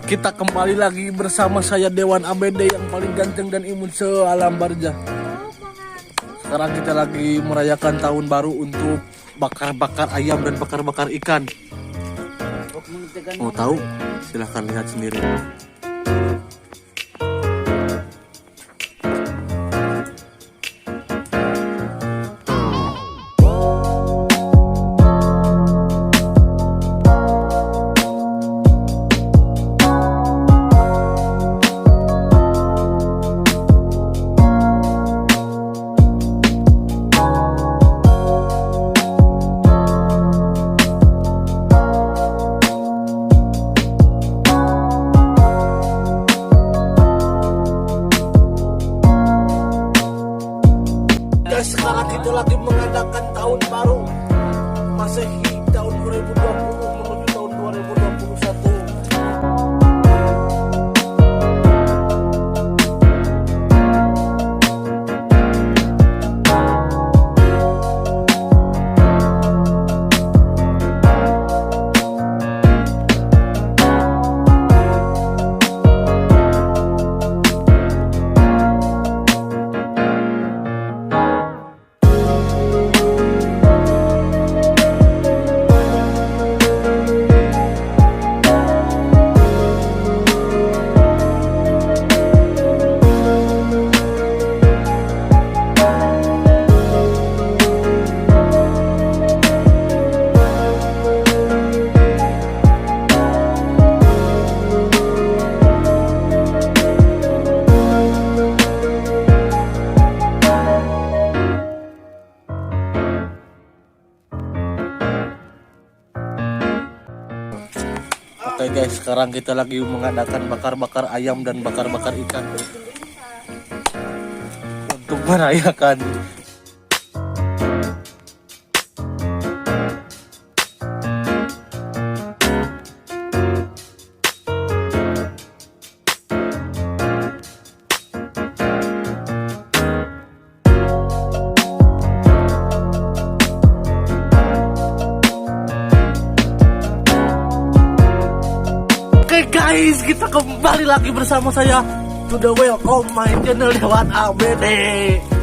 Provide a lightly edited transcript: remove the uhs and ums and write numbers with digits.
Kita kembali lagi bersama saya Dewan ABD yang paling ganteng dan imut se-alam Barja. Sekarang kita lagi merayakan tahun baru untuk bakar-bakar ayam dan bakar-bakar ikan. Mau tahu? Silahkan lihat sendiri. Sekarang kita lagi mengadakan tahun baru Masehi tahun 2020 menuju tahun 2021. Oke guys, sekarang kita lagi mengadakan bakar-bakar ayam dan bakar-bakar ikan untuk merayakan guys, kita kembali lagi bersama saya to the welcome my channel Dewan ABD.